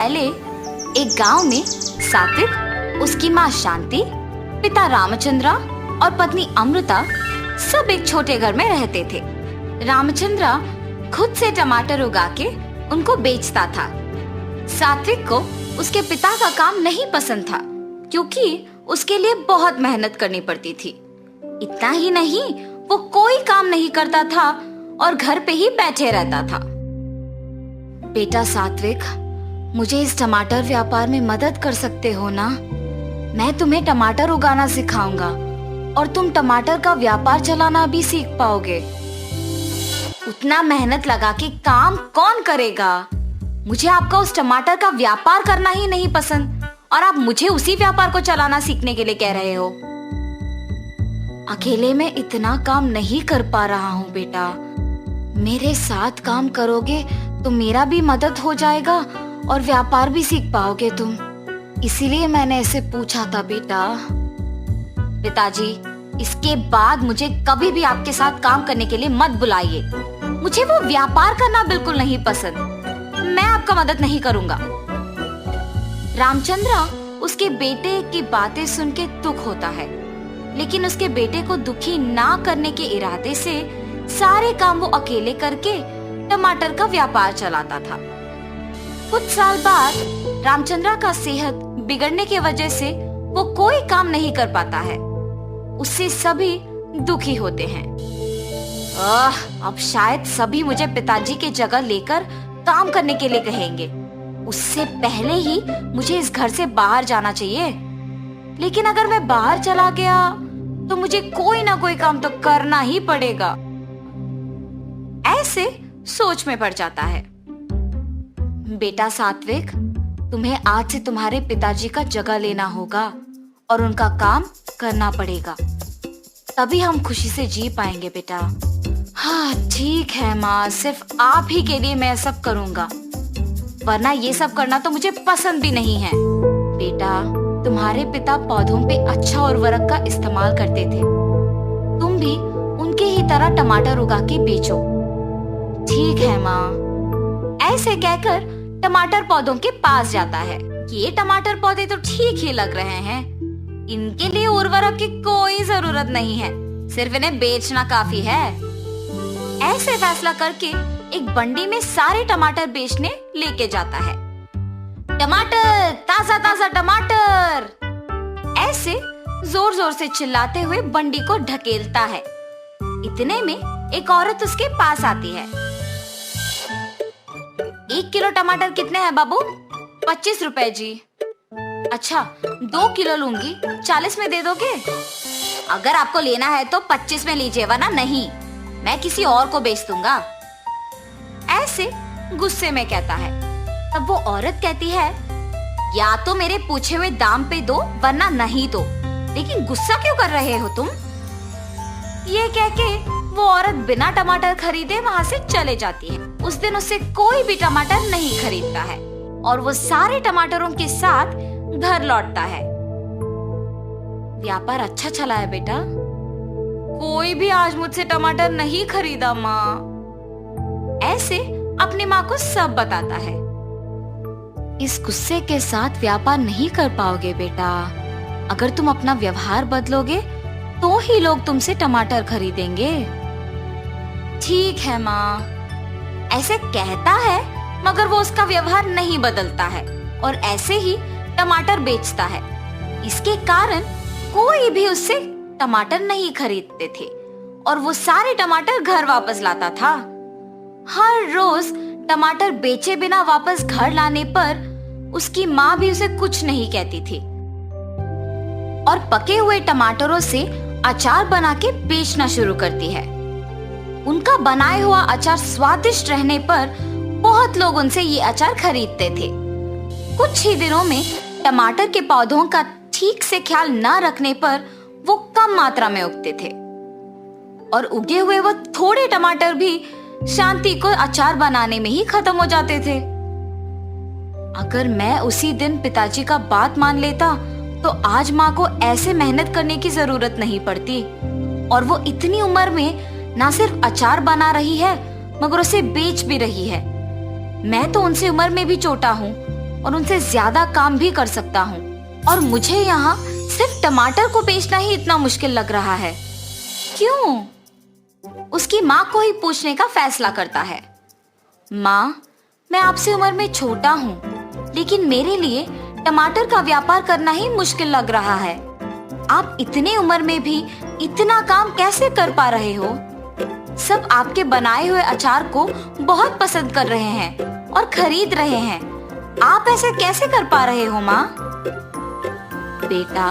पहले एक गांव में सात्विक, उसकी माँ शांति, पिता रामचंद्रा और पत्नी अमृता सब एक छोटे घर में रहते थे। रामचंद्रा खुद से टमाटर उगा के उनको बेचता था। सात्विक को उसके पिता का काम नहीं पसंद था क्योंकि उसके लिए बहुत मेहनत करनी पड़ती थी। इतना ही नहीं, वो कोई काम नहीं करता था और घर पे ही बैठे रहता था। बेटा सात्विक, मुझे इस टमाटर व्यापार में मदद कर सकते हो ना? मैं तुम्हें टमाटर उगाना सिखाऊंगा और तुम टमाटर का व्यापार चलाना भी सीख पाओगे। उतना मेहनत लगा के काम कौन करेगा? मुझे आपका उस टमाटर का व्यापार करना ही नहीं पसंद और आप मुझे उसी व्यापार को चलाना सीखने के लिए कह रहे हो। अकेले मैं इतना काम नहीं कर पा रहा हूँ बेटा। मेरे साथ काम करोगे तो मेरा भी मदद हो जाएगा और व्यापार भी सीख पाओगे तुम। इसीलिए मैंने ऐसे पूछा था बेटा। पिताजी, इसके बाद मुझे कभी भी आपके साथ काम करने के लिए मत बुलाइए। मुझे वो व्यापार करना बिल्कुल नहीं पसंद। मैं आपका मदद नहीं करूंगा। रामचंद्रा उसके बेटे की बातें सुन के दुख होता है, लेकिन उसके बेटे को दुखी ना करने के इरादे से सारे काम वो अकेले करके टमाटर का व्यापार चलाता था। कुछ साल बाद रामचंद्रा का सेहत बिगड़ने की वजह से वो कोई काम नहीं कर पाता है। उससे सभी दुखी होते हैं। अब शायद सभी मुझे पिताजी की जगह लेकर काम करने के लिए कहेंगे। उससे पहले ही मुझे इस घर से बाहर जाना चाहिए। लेकिन अगर मैं बाहर चला गया तो मुझे कोई ना कोई काम तो करना ही पड़ेगा। ऐसे सोच में पड़ जाता है। बेटा सात्विक, तुम्हें आज से तुम्हारे पिताजी का जगह लेना होगा और उनका काम करना पड़ेगा, तभी हम खुशी से जी पाएंगे बेटा। हाँ ठीक है माँ, सिर्फ आप ही के लिए मैं सब करूँगा, वरना ये सब करना तो मुझे पसंद भी नहीं है। बेटा, तुम्हारे पिता पौधों पे अच्छा उर्वरक का इस्तेमाल करते थे। तुम भी उनके ही तरह टमाटर उगा के बेचो। ठीक है माँ। ऐसे कहकर टमाटर पौधों के पास जाता है। ये टमाटर पौधे तो ठीक ही लग रहे हैं, इनके लिए उर्वरक की कोई जरूरत नहीं है, सिर्फ इन्हें बेचना काफी है। ऐसे फैसला करके एक बंडी में सारे टमाटर बेचने लेके जाता है। टमाटर, ताजा ताजा टमाटर, ऐसे जोर जोर से चिल्लाते हुए बंडी को ढकेलता है। इतने में एक औरत उसके पास आती है। 1 किलो टमाटर कितने हैं बाबू? 25 रुपए जी। अच्छा, 2 किलो लूंगी, 40 में दे दोगे? अगर आपको लेना है तो 25 में लीजिए, वरना नहीं, मैं किसी और को बेच दूंगा। ऐसे गुस्से में कहता है। तब वो औरत कहती है, या तो मेरे पूछे हुए दाम पे दो वरना नहीं दो, लेकिन गुस्सा क्यों कर रहे हो तुम? ये कह के वो औरत बिना टमाटर खरीदे वहाँ से चले जाती है। उस दिन उससे कोई भी टमाटर नहीं खरीदता है और वो सारे टमाटरों के साथ घर लौटता है। व्यापार अच्छा चला है बेटा। कोई भी आज मुझसे टमाटर नहीं खरीदा माँ। ऐसे अपनी माँ को सब बताता है। इस गुस्से के साथ व्यापार नहीं कर पाओगे बेटा। अगर तुम अपना व्यवहार बदलोगे तो ही लोग तुमसे टमाटर खरीदेंगे। ठीक है माँ। ऐसे कहता है, मगर वो उसका व्यवहार नहीं बदलता है और ऐसे ही टमाटर बेचता है। इसके कारण कोई भी उससे टमाटर नहीं खरीदते थे और वो सारे टमाटर घर वापस लाता था। हर रोज टमाटर बेचे बिना वापस घर लाने पर उसकी माँ भी उसे कुछ नहीं कहती थी और पके हुए टमाटरों से अचार बना के बेचना शुरू करती है। उनका बनाया हुआ अचार स्वादिष्ट रहने पर बहुत लोग उनसे ये अचार खरीदते थे। कुछ ही दिनों में टमाटर के पौधों का ठीक से ख्याल न रखने पर वो कम मात्रा में उगते थे और उगे हुए वो थोड़े टमाटर भी शांति को अचार बनाने में ही खत्म हो जाते थे। अगर मैं उसी दिन पिताजी का बात मान लेता तो आज माँ को ऐसे मेहनत करने की जरूरत नहीं पड़ती और वो इतनी उम्र में ना सिर्फ अचार बना रही है मगर उसे बेच भी रही है। मैं तो उनसे उम्र में भी छोटा हूँ और उनसे ज्यादा काम भी कर सकता हूँ, और मुझे यहाँ सिर्फ टमाटर को बेचना ही इतना मुश्किल लग रहा है। क्यों? उसकी माँ को ही पूछने का फैसला करता है। माँ, मैं आपसे उम्र में छोटा हूँ, लेकिन मेरे लिए टमाटर का व्यापार करना ही मुश्किल लग रहा है। आप इतने उम्र में भी इतना काम कैसे कर पा रहे हो? सब आपके बनाए हुए अचार को बहुत पसंद कर रहे हैं और खरीद रहे हैं। आप ऐसे कैसे कर पा रहे हो माँ? बेटा,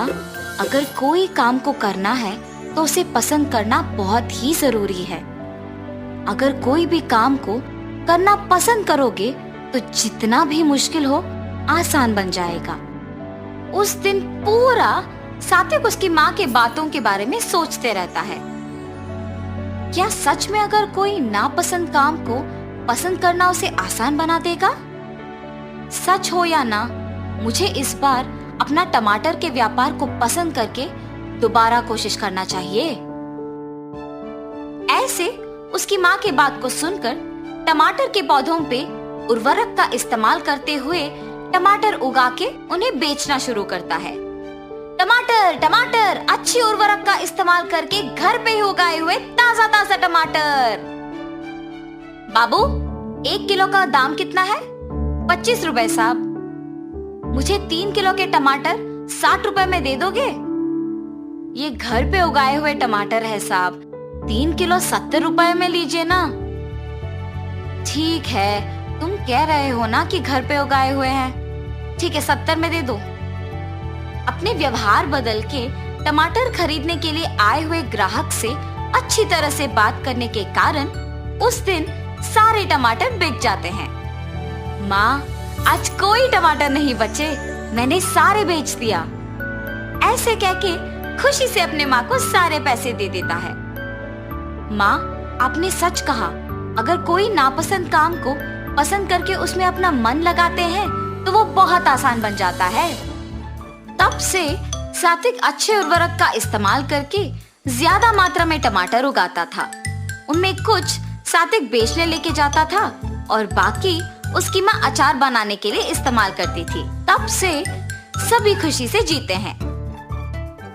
अगर कोई काम को करना है तो उसे पसंद करना बहुत ही जरूरी है। अगर कोई भी काम को करना पसंद करोगे तो जितना भी मुश्किल हो आसान बन जाएगा। उस दिन पूरा सात्विक उसकी माँ के बातों के बारे में सोचते रहता है। क्या सच में अगर कोई नापसंद काम को पसंद करना उसे आसान बना देगा? सच हो या ना, मुझे इस बार अपना टमाटर के व्यापार को पसंद करके दोबारा कोशिश करना चाहिए। ऐसे उसकी माँ की बात को सुनकर टमाटर के पौधों पे उर्वरक का इस्तेमाल करते हुए टमाटर उगा के उन्हें बेचना शुरू करता है। टमाटर टमाटर, अच्छी उर्वरक का इस्तेमाल करके घर पे ही उगाए हुए ताजा ताजा टमाटर। बाबू, 1 किलो का दाम कितना है? 25 रुपए साहब। मुझे 3 किलो के टमाटर 60 रुपए में दे दोगे? ये घर पे उगाए हुए टमाटर है साहब, 3 किलो 70 रुपए में लीजिए ना। ठीक है, तुम कह रहे हो ना कि घर पे उगाए हुए हैं। ठीक है, 70 में दे दो। अपने व्यवहार बदल के टमाटर खरीदने के लिए आए हुए ग्राहक से अच्छी तरह से बात करने के कारण उस दिन सारे टमाटर बिक जाते हैं। माँ, आज कोई टमाटर नहीं बचे, मैंने सारे बेच दिया। ऐसे कह के खुशी से अपने माँ को सारे पैसे दे देता है। माँ, आपने सच कहा, अगर कोई नापसंद काम को पसंद करके उसमें अपना मन लगाते हैं तो वो बहुत आसान बन जाता है। तब से सात्विक अच्छे उर्वरक का इस्तेमाल करके ज्यादा मात्रा में टमाटर उगाता था। उनमें कुछ सात्विक बेचने लेके जाता था और बाकी उसकी माँ अचार बनाने के लिए इस्तेमाल करती थी। तब से सभी खुशी से जीते हैं।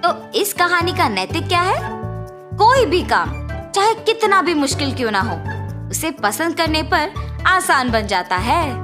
तो इस कहानी का नैतिक क्या है? कोई भी काम चाहे कितना भी मुश्किल क्यों ना हो, उसे पसंद करने पर आसान बन जाता है।